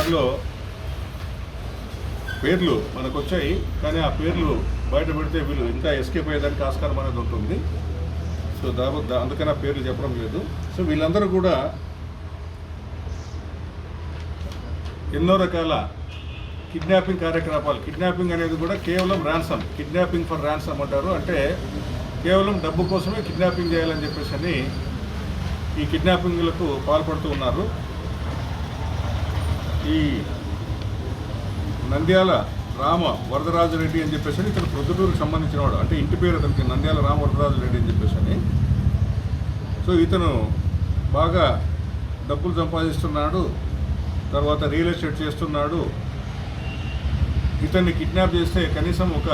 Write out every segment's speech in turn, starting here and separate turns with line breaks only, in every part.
వారిలో పేర్లు మనకు వచ్చాయి, కానీ ఆ పేర్లు బయట పెడితే వీళ్ళు ఇంకా ఎస్కేప్ అయ్యేదానికి ఆస్కారం అనేది ఉంటుంది. సో అందుకని ఆ పేర్లు చెప్పడం లేదు. సో వీళ్ళందరూ కూడా ఎన్నో రకాల కిడ్నాపింగ్ కార్యకలాపాలు, కిడ్నాపింగ్ అనేది కూడా కేవలం ర్యాన్సమ్, కిడ్నాపింగ్ ఫర్ ర్యాన్సమ్ అంటారు. అంటే కేవలం డబ్బు కోసమే కిడ్నాపింగ్ చేయాలని చెప్పేసి అని ఈ కిడ్నాపింగ్లకు పాల్పడుతూ ఉన్నారు. ఈ నంద్యాల రామ వరదరాజు రెడ్డి అని చెప్పేసి ఇతను ప్రొద్దుటూరుకు సంబంధించిన వాడు, అంటే ఇంటి పేరు అతనికి నంద్యాల రామ వరదరాజు రెడ్డి అని చెప్పేసి అని. సో ఇతను బాగా డబ్బులు సంపాదిస్తున్నాడు, తర్వాత రియల్ ఎస్టేట్ చేస్తున్నాడు. ఇతన్ని కిడ్నాప్ చేస్తే కనీసం ఒక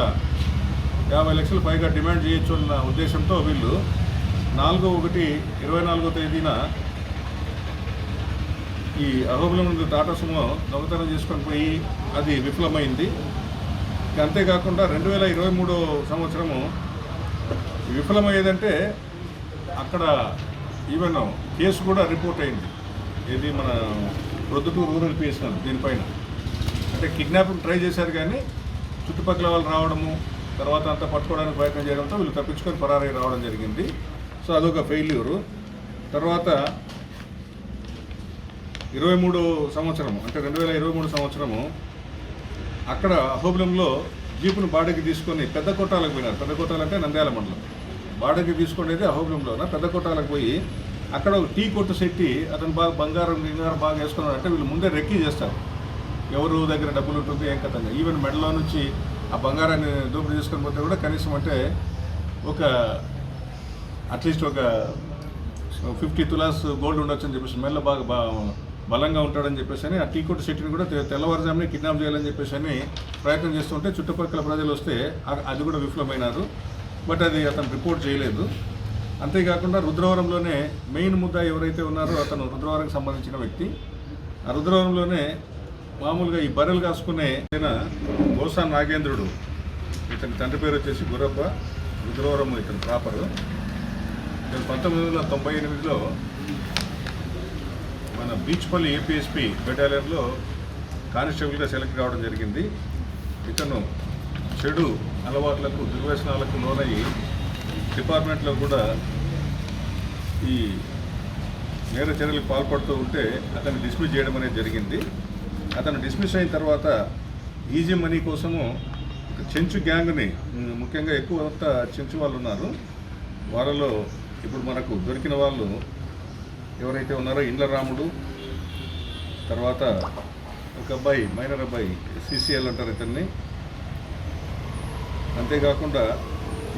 50 లక్షలు పైగా డిమాండ్ చేయొచ్చు అన్న ఉద్దేశంతో వీళ్ళు 4/1/24 తేదీన ఈ అహోబిలం నుండి టాటా సుమో దొంగతనం చేసుకొని పోయి అది విఫలమైంది. అంతేకాకుండా 2023 సంవత్సరము విఫలమయ్యేదంటే అక్కడ ఈవెన్ కేసు కూడా రిపోర్ట్ అయింది. ఇది మన ప్రొద్దుటూరు రూరల్ పిఎస్ఎల్ దీనిపైన. అంటే కిడ్నాపింగ్ ట్రై చేశారు, కానీ చుట్టుపక్కల వాళ్ళు రావడము, తర్వాత అంతా పట్టుకోవడానికి ప్రయత్నం చేయడంతో వీళ్ళు తప్పించుకొని పరారై రావడం జరిగింది. సో అదొక ఫెయిల్యూరు. తర్వాత 23 సంవత్సరము, అంటే 2023 సంవత్సరము అక్కడ అహోబిలంలో జీపును బాడీకి తీసుకొని పెద్ద కొట్టాలకు పోయినారు. పెద్ద కొట్టాలంటే నంద్యాల మండలం. బాడీకి తీసుకునేది అహోబిలంలోన. పెద్ద కొట్టాలకు పోయి అక్కడ ఒక టీ కొట్టు సెట్టి అతను బాగా బంగారం బాగా వేసుకున్నాడు. అంటే వీళ్ళు ముందే రెక్కీ చేస్తారు, ఎవరు దగ్గర డబ్బులు ఉంటుంది ఏం కథంగా. ఈవెన్ మెడలో నుంచి ఆ బంగారాన్ని దోపిడీ చేసుకొని పోతే కూడా కనీసం అంటే ఒక అట్లీస్ట్ ఒక 50 తులాస్ గోల్డ్ ఉండొచ్చు అని చెప్పేసి, మెల్ల బాగా బలంగా ఉంటాడని చెప్పేసి అని ఆ టీ కొట్టు సెట్టిని కూడా తెల్లవారుజామునే కిడ్నాప్ చేయాలని చెప్పేసి అని ప్రయత్నం చేస్తుంటే చుట్టుపక్కల ప్రజలు వస్తే అది కూడా విఫలమైనారు. బట్ అది అతను రిపోర్ట్ చేయలేదు. అంతేకాకుండా రుద్రవరంలోనే మెయిన్ ముద్ద ఎవరైతే ఉన్నారో అతను రుద్రవరంకి సంబంధించిన వ్యక్తి. ఆ రుద్రవరంలోనే మామూలుగా ఈ బర్రెలు కాసుకునే గోసా నాగేంద్రుడు, ఇతని తండ్రి పేరు వచ్చేసి గురబ్బ, రుద్రవరం ఇతను ప్రాపరు. 1998లో మన బీచ్పల్లి ఏపీఎస్పీ బెటాలియన్లో కానిస్టేబుల్గా సెలెక్ట్ కావడం జరిగింది. ఇతను చెడు అలవాట్లకు, దుర్వ్యసనాలకు లోనయ్యి డిపార్ట్మెంట్లో కూడా ఈ నేర చర్యలకు పాల్పడుతూ ఉంటే అతన్ని డిస్మిస్ చేయడం అనేది జరిగింది. అతను డిస్మిస్ అయిన తర్వాత ఈజీ మనీ కోసము చెంచు గ్యాంగ్ని, ముఖ్యంగా ఎక్కువ అంతా చెంచు వాళ్ళు ఉన్నారు. వాళ్ళలో ఇప్పుడు మనకు దొరికిన వాళ్ళు ఎవరైతే ఉన్నారో ఇండ్ల రాముడు, తర్వాత ఒక అబ్బాయి మైనర్ అబ్బాయి సిసిఎల్ అంటారు ఇతన్ని. అంతేకాకుండా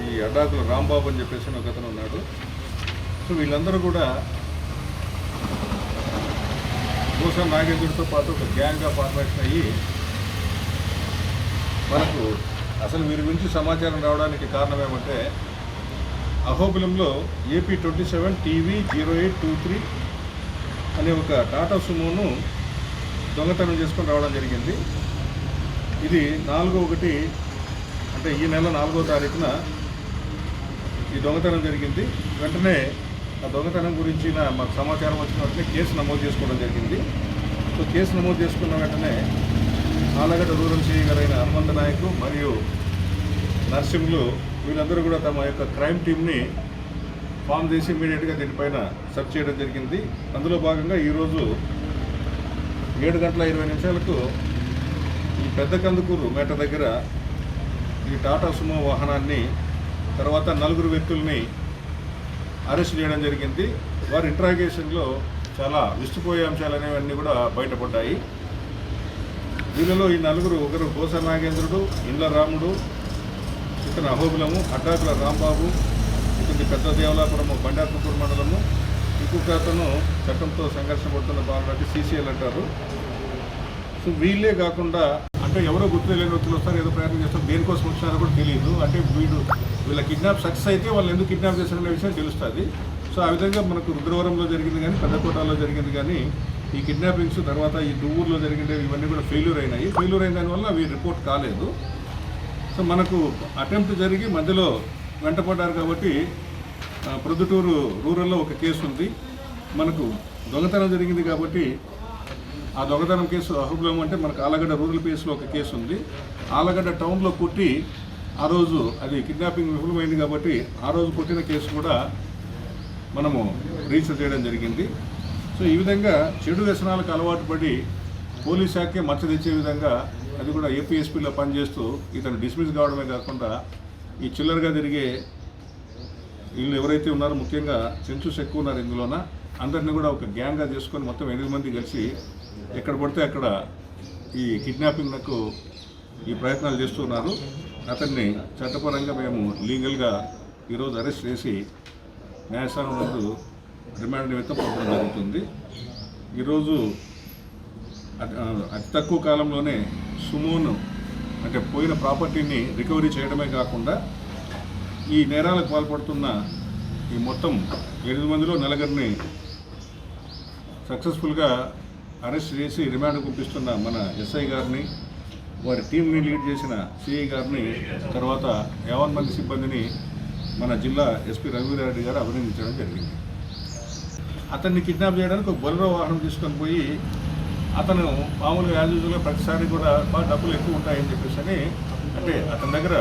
ఈ అడ్డాకుల రాంబాబు అని చెప్పేసి ఒక అతను ఉన్నాడు. సో వీళ్ళందరూ కూడా గోసా నాగేంద్రుడితో పాటు ఒక గ్యాంగ్గా ఫార్మేషన్ అయ్యి మనకు అసలు వీరి గురించి సమాచారం రావడానికి కారణం ఏమంటే అహోబిలంలో AP27 TV0823 అనే ఒక టాటా సుమోను దొంగతనం చేసుకొని రావడం జరిగింది. ఇది 4/1 అంటే ఈ నెల 4వ తారీఖున ఈ దొంగతనం జరిగింది. వెంటనే ఆ దొంగతనం గురించిన మాకు సమాచారం వచ్చిన వెంటనే కేసు నమోదు చేసుకోవడం జరిగింది. సో కేసు నమోదు చేసుకున్న వెంటనే ఆలగడ్డ రూరల్ సిఐ గారైన హనుమంత నాయకు మరియు నర్సింహులు వీళ్ళందరూ కూడా తమ యొక్క క్రైమ్ టీమ్ని ఫామ్ చేసి ఇమీడియట్గా దీనిపైన సెర్చ్ చేయడం జరిగింది. అందులో భాగంగా ఈరోజు 7:20 ఈ పెద్ద కందుకూరు మేట దగ్గర ఈ టాటా సుమో వాహనాన్ని, తర్వాత 4 వ్యక్తుల్ని అరెస్ట్ చేయడం జరిగింది. వారి ఇంట్రాగేషన్లో చాలా విస్తుపోయే అంశాలు అనేవన్నీ కూడా బయటపడ్డాయి. వీళ్ళలో ఈ 4 ఒకరు గోసా నాగేంద్రుడు, ఇండ్ల రాముడు, ఇతను అహోబిలము, అడ్డాకుల రాంబాబు, ఇతని పెద్ద దేవలాపురము బండార్పూర్ మండలము, ఇంకొక అతను చట్టంతో సంఘర్షణ పడుతున్న బాలరాజు సిసిఎల్ అంటారు. సో వీళ్ళే కాకుండా అంటే ఎవరో గుర్తులేని వ్యక్తులు వస్తారు, ఏదో ప్రయత్నం చేస్తారు, దేనికోసం వచ్చినారో కూడా తెలియదు. అంటే వీళ్ళ కిడ్నాప్ సక్సెస్ అయితే వాళ్ళు ఎందుకు కిడ్నాప్ చేస్తారనే విషయం తెలుస్తుంది. సో ఆ విధంగా మనకు రుద్రవరంలో జరిగింది కానీ, పెద్దకోటలో జరిగింది కానీ, ఈ కిడ్నాపింగ్స్ తర్వాత ఈ దువ్వూరులో జరిగినవి ఇవన్నీ కూడా ఫెయిల్యూర్ అయినాయి. ఫెయిల్యూర్ అయిన దానివల్ల అవి రిపోర్ట్ కాలేదు. సో మనకు అటెంప్ట్ జరిగి మధ్యలో వెంటపడ్డారు కాబట్టి ప్రొద్దుటూరు రూరల్లో ఒక కేసు ఉంది. మనకు దొంగతనం జరిగింది కాబట్టి ఆ దొంగతనం కేసు అహోబిలం అంటే మనకు ఆలగడ్డ రూరల్ పిఎస్లో ఒక కేసు ఉంది. ఆలగడ్డ టౌన్లో కొట్టి ఆ రోజు అది కిడ్నాపింగ్ విఫలమైంది కాబట్టి ఆ రోజు కొట్టిన కేసు కూడా మనము రిజిస్టర్ చేయడం జరిగింది. సో ఈ విధంగా చెడు వ్యసనాలకు అలవాటు పడి పోలీస్ శాఖే మచ్చ తెచ్చే విధంగా అది కూడా ఏపీఎస్పీలో పనిచేస్తూ ఇతను డిస్మిస్ కావడమే కాకుండా ఈ చిల్లరగా తిరిగే వీళ్ళు ఎవరైతే ఉన్నారో ముఖ్యంగా సెన్సూస్ ఎక్కువ ఉన్నారు ఇందులోన అందరినీ కూడా ఒక గ్యాంగ్గా చేసుకొని మొత్తం 8 మంది కలిసి ఎక్కడ పడితే అక్కడ ఈ కిడ్నాపింగ్లకు ఈ ప్రయత్నాలు చేస్తున్నారు. అతన్ని చట్టపరంగా మేము లీగల్గా ఈరోజు అరెస్ట్ చేసి న్యాయస్థానం నందు రిమాండ్ నిమిత్తం పంపడం జరుగుతుంది. ఈరోజు అతి తక్కువ కాలంలోనే సుమోను అంటే పోయిన ప్రాపర్టీని రికవరీ చేయడమే కాకుండా ఈ నేరాలకు పాల్పడుతున్న ఈ మొత్తం 8 మందిలో 4 సక్సెస్ఫుల్గా అరెస్ట్ చేసి రిమాండ్ పంపిస్తున్న మన ఎస్ఐ గారిని, వారి టీంని లీడ్ చేసిన సిఐ గారిని, తర్వాత 50 మంది సిబ్బందిని మన జిల్లా ఎస్పీ రఘువీరారెడ్డి గారు అభినందించడం జరిగింది. అతన్ని కిడ్నాప్ చేయడానికి ఒక బొలెరో వాహనం తీసుకొని పోయి అతను మామూలుగా యాజుగా ప్రతిసారి కూడా బాగా డబ్బులు ఎక్కువ ఉంటాయని చెప్పేసి అంటే అతని దగ్గర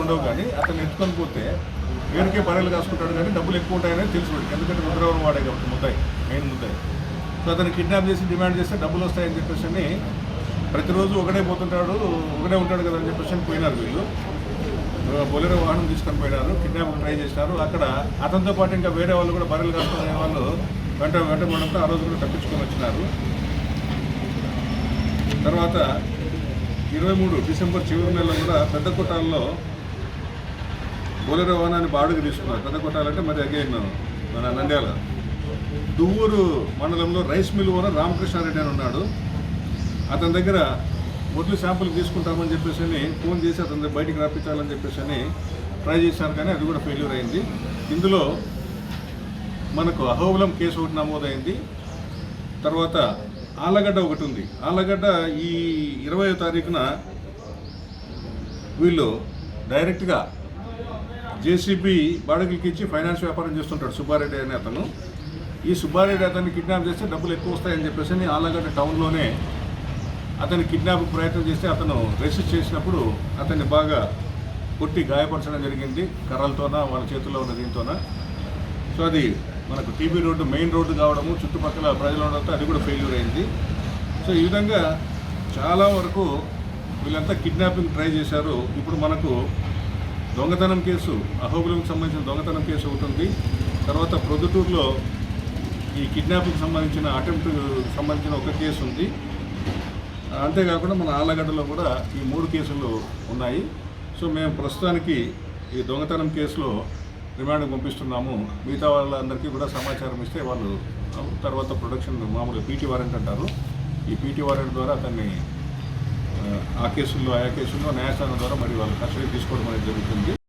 ఉండవు, కానీ అతను ఎత్తుకొని పోతే వేరుకే బర్రెలు కాసుకుంటాడు కానీ డబ్బులు ఎక్కువ ఉంటాయని తెలుసు. ఎందుకంటే రుద్రవరం వాడే కాబట్టి మెయిన్ ముద్దాయి. సో అతను కిడ్నాప్ చేసి డిమాండ్ చేస్తే డబ్బులు వస్తాయని చెప్పేసి ప్రతిరోజు ఒకడే పోతుంటాడు, ఒకడే ఉంటాడు కదా అని చెప్పేసి పోయినారు వీళ్ళు. బొలెరో వాహనం తీసుకొని పోయినారు, కిడ్నాప్ ట్రై చేసినారు. అక్కడ అతనితో పాటు ఇంకా వేరే వాళ్ళు కూడా బర్రెలు కాసుకునే వాళ్ళు వెంటబడంతో ఆ రోజు కూడా తప్పించుకొని వచ్చినారు. తర్వాత 23 డిసెంబర్ చివరి నెలలో కూడా పెద్ద కొట్టాలలో బొలెరో వాహనాన్ని బాడుగు తీసుకున్నారు. పెద్ద కొట్టాలంటే మరి అగైన్ మన నంద్యాల దువ్వూరు మండలంలో రైస్ మిల్ ఓనర్ రామకృష్ణారెడ్డి అని ఉన్నాడు. అతని దగ్గర ఒడ్లు శాంపుల్ తీసుకుంటామని చెప్పేసి ఫోన్ చేసి అతని బయటికి రప్పించాలని చెప్పేసి ట్రై చేశారు, కానీ అది కూడా ఫెయిల్యూర్ అయింది. ఇందులో మనకు అహోబిలం కేసు ఒకటి నమోదైంది. తర్వాత ఆలగడ్డ ఒకటి ఉంది. ఆలగడ్డ ఈ 20వ తారీఖున వీళ్ళు డైరెక్ట్గా జేసీబీ బాడుగులకి ఇచ్చి ఫైనాన్స్ వ్యాపారం చేస్తుంటాడు సుబ్బారెడ్డి అనే అతను. ఈ సుబ్బారెడ్డి అతన్ని కిడ్నాప్ చేస్తే డబ్బులు ఎక్కువ వస్తాయని చెప్పేసి ఆలగడ్డ టౌన్లోనే అతన్ని కిడ్నాప్ ప్రయత్నం చేస్తే అతను రెసిస్ట్ చేసినప్పుడు అతన్ని బాగా కొట్టి గాయపరచడం జరిగింది, కర్రలతోన వాళ్ళ చేతుల్లో ఉన్న దీంతోన. సో అది మనకు టీబీ రోడ్డు మెయిన్ రోడ్డు కావడము, చుట్టుపక్కల ప్రజలు ఉండడంతో అది కూడా ఫెయిల్యూర్ అయింది. సో ఈ విధంగా చాలా వరకు వీళ్ళంతా కిడ్నాపింగ్ ట్రై చేశారు. ఇప్పుడు మనకు దొంగతనం కేసు, అహోబిలంకి సంబంధించిన దొంగతనం కేసు అవుతుంది. తర్వాత ప్రొద్దుటూరులో ఈ కిడ్నాపింగ్ సంబంధించిన అటెంప్ట్ సంబంధించిన ఒక కేసు ఉంది. అంతేకాకుండా మన ఆలగడ్డలో కూడా ఈ 3 కేసులు ఉన్నాయి. సో మేము ప్రస్తుతానికి ఈ దొంగతనం కేసులో రిమాండ్ పంపిస్తున్నాము. మిగతా వాళ్ళందరికీ కూడా సమాచారం ఇస్తే వాళ్ళు తర్వాత ప్రొడక్షన్ మామూలుగా పీటీ వారెంట్ అంటారు. ఈ పీటీ వారెంట్ ద్వారా అతన్ని ఆయా కేసుల్లో న్యాయస్థానం ద్వారా మరి వాళ్ళు కస్టడీ తీసుకోవడం అనేది జరుగుతుంది.